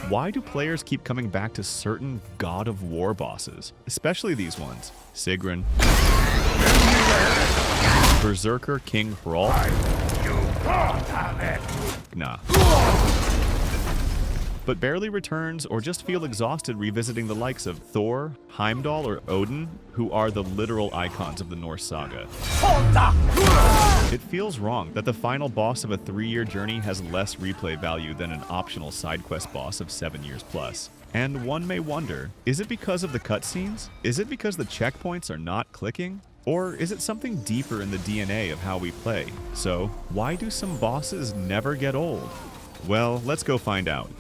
Why do players keep coming back to certain God of War bosses? Especially these ones. Sigrun, Berserker King Hrolf, nah. But barely returns or just feel exhausted revisiting the likes of Thor, Heimdall, or Odin, who are the literal icons of the Norse saga. It feels wrong that the final boss of a 3-year journey has less replay value than an optional side quest boss of 7 years plus. And one may wonder, is it because of the cutscenes? Is it because the checkpoints are not clicking? Or is it something deeper in the DNA of how we play? So, why do some bosses never get old? Well, let's go find out.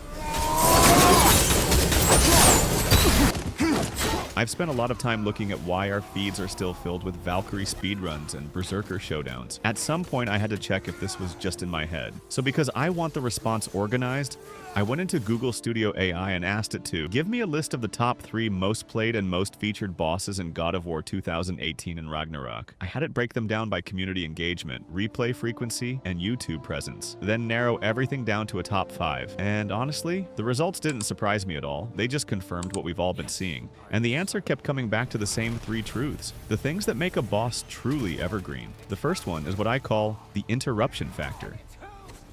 I've spent a lot of time looking at why our feeds are still filled with Valkyrie speedruns and Berserker showdowns. At some point, I had to check if this was just in my head. So because I want the response organized, I went into Google Studio AI and asked it to give me a list of the top 3 most played and most featured bosses in God of War 2018 and Ragnarok. I had it break them down by community engagement, replay frequency, and YouTube presence, then narrow everything down to a top 5. And honestly, the results didn't surprise me at all. They just confirmed what we've all been seeing. And the answer kept coming back to the same 3 truths, the things that make a boss truly evergreen. The first one is what I call the interruption factor.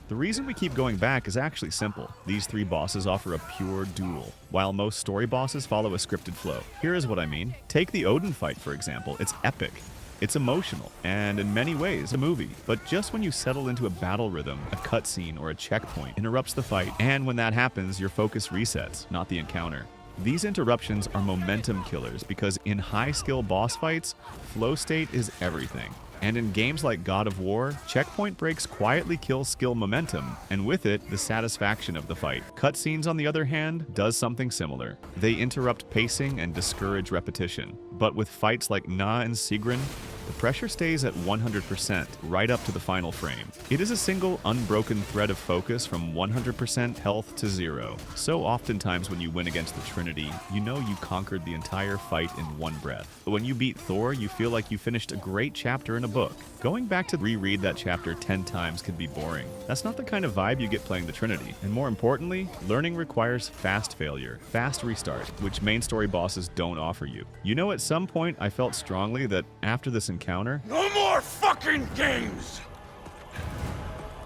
The reason we keep going back is actually simple. These 3 bosses offer a pure duel, while most story bosses follow a scripted flow. Here is what I mean. Take the Odin fight, for example. It's epic. It's emotional, and in many ways, a movie. But just when you settle into a battle rhythm, a cutscene or a checkpoint interrupts the fight, and when that happens, your focus resets, not the encounter. These interruptions are momentum killers because in high-skill boss fights, flow state is everything. And in games like God of War, checkpoint breaks quietly kill skill momentum, and with it, the satisfaction of the fight. Cutscenes, on the other hand, does something similar. They interrupt pacing and discourage repetition. But with fights like Na and Sigrun, the pressure stays at 100% right up to the final frame. It is a single, unbroken thread of focus from 100% health to 0. So oftentimes when you win against the Trinity, you know you conquered the entire fight in one breath. But when you beat Thor, you feel like you finished a great chapter in a book. Going back to reread that chapter 10 times can be boring. That's not the kind of vibe you get playing the Trinity. And more importantly, learning requires fast failure, fast restart, which main story bosses don't offer you. You know, at some point, I felt strongly that after this encounter, no more fucking games!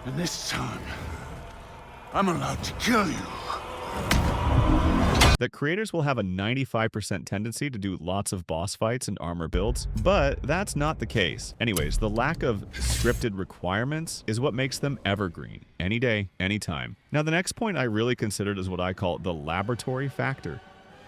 And this time, I'm allowed to kill you. that creators will have a 95% tendency to do lots of boss fights and armor builds, but that's not the case. Anyways, the lack of scripted requirements is what makes them evergreen, any day, anytime. Now, the next point I really considered is what I call the laboratory factor.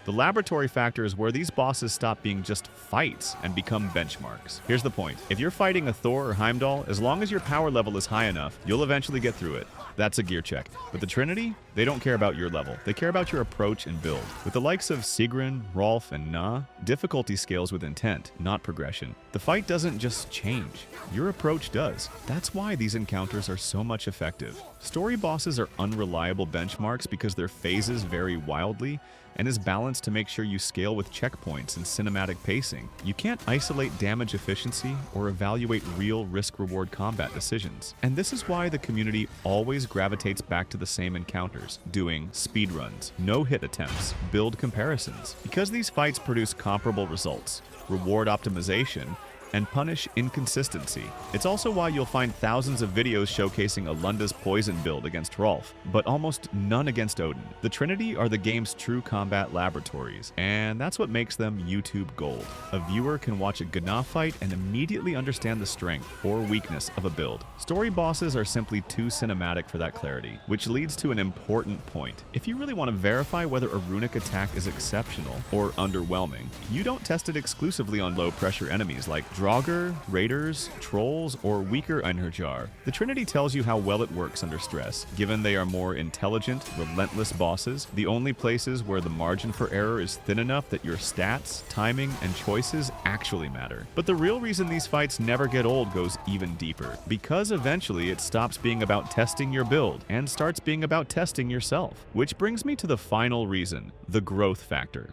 The laboratory factor is where these bosses stop being just fights and become benchmarks. Here's the point. If you're fighting a Thor or Heimdall, as long as your power level is high enough, you'll eventually get through it. That's a gear check. But the Trinity, they don't care about your level. They care about your approach and build. With the likes of Sigrun, Hrolf, and Na, difficulty scales with intent, not progression. The fight doesn't just change. Your approach does. That's why these encounters are so much effective. Story bosses are unreliable benchmarks because their phases vary wildly and is balanced to make sure you scale with checkpoints and cinematic pacing. You can't isolate damage efficiency or evaluate real risk-reward combat decisions. And this is why the community always gravitates back to the same encounters, doing speedruns, no-hit attempts, build comparisons. Because these fights produce comparable results, reward optimization, and punish inconsistency. It's also why you'll find thousands of videos showcasing Alunda's poison build against Hrolf, but almost none against Odin. The Trinity are the game's true combat laboratories, and that's what makes them YouTube gold. A viewer can watch a Gna fight and immediately understand the strength or weakness of a build. Story bosses are simply too cinematic for that clarity, which leads to an important point. If you really want to verify whether a runic attack is exceptional or underwhelming, you don't test it exclusively on low-pressure enemies like Draugr, Raiders, Trolls, or weaker Einherjar. The Trinity tells you how well it works under stress, given they are more intelligent, relentless bosses, the only places where the margin for error is thin enough that your stats, timing, and choices actually matter. But the real reason these fights never get old goes even deeper, because eventually it stops being about testing your build and starts being about testing yourself. Which brings me to the final reason, the growth factor.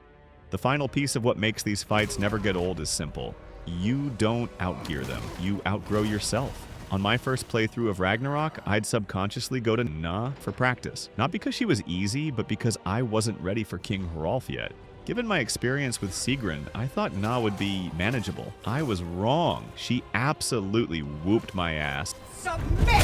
The final piece of what makes these fights never get old is simple. You don't outgear them, you outgrow yourself. On my first playthrough of Ragnarok, I'd subconsciously go to Na for practice. Not because she was easy, but because I wasn't ready for King Hrolf yet. Given my experience with Sigrun, I thought Na would be manageable. I was wrong. She absolutely whooped my ass. Submit!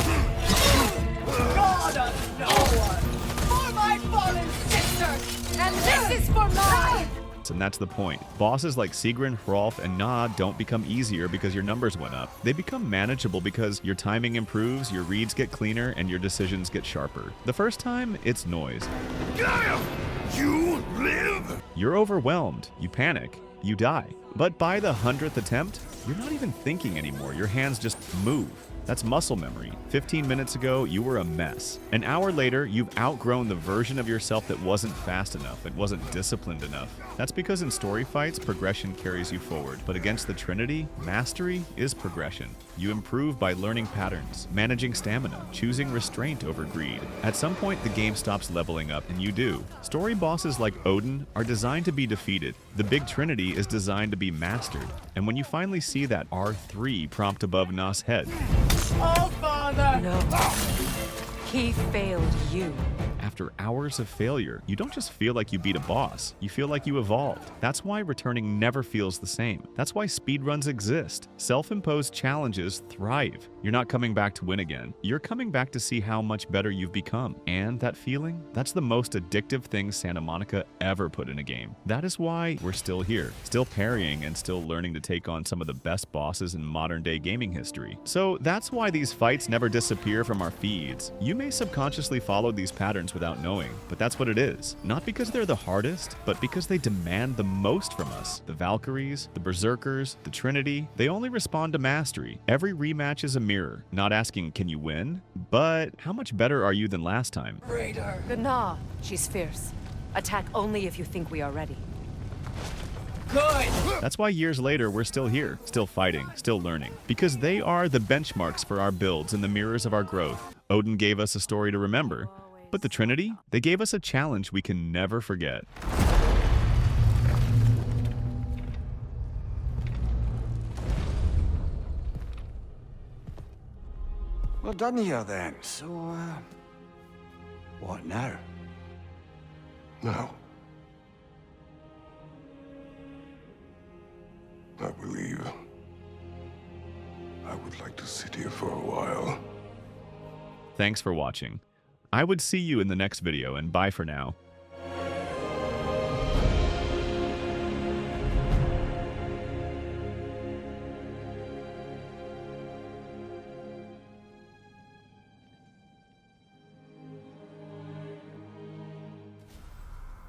God of no one! For my fallen sister! And this is for mine! And that's the point. Bosses like Sigrun, Hrolf, and Na don't become easier because your numbers went up. They become manageable because your timing improves, your reads get cleaner, and your decisions get sharper. The first time, it's noise. You live? You're overwhelmed, you panic, you die. But by the 100th attempt, you're not even thinking anymore. Your hands just move. That's muscle memory. 15 minutes ago, you were a mess. An hour later, you've outgrown the version of yourself that wasn't fast enough, it wasn't disciplined enough. That's because in story fights, progression carries you forward. But against the Trinity, mastery is progression. You improve by learning patterns, managing stamina, choosing restraint over greed. At some point, the game stops leveling up, and you do. Story bosses like Odin are designed to be defeated. The big Trinity is designed to be mastered. And when you finally see that R3 prompt above Na's head, Oh, Father! No. He failed you. after hours of failure, you don't just feel like you beat a boss, you feel like you evolved. That's why returning never feels the same. That's why speedruns exist. Self-imposed challenges thrive. You're not coming back to win again. You're coming back to see how much better you've become. And that feeling, that's the most addictive thing Santa Monica ever put in a game. That is why we're still here, still parrying and still learning to take on some of the best bosses in modern-day gaming history. So that's why these fights never disappear from our feeds. You may subconsciously follow these patterns without knowing, but that's what it is. Not because they're the hardest, but because they demand the most from us. The Valkyries, the Berserkers, the Trinity, they only respond to mastery. Every rematch is a mirror, not asking, can you win? But how much better are you than last time? Raider! Gna, she's fierce. Attack only if you think we are ready. Good! That's why years later we're still here, still fighting, still learning. Because they are the benchmarks for our builds and the mirrors of our growth. Odin gave us a story to remember. But the Trinity? They gave us a challenge we can never forget. Well done here then. So, what now? Now, I believe I would like to sit here for a while. Thanks for watching. I would see you in the next video, and bye for now.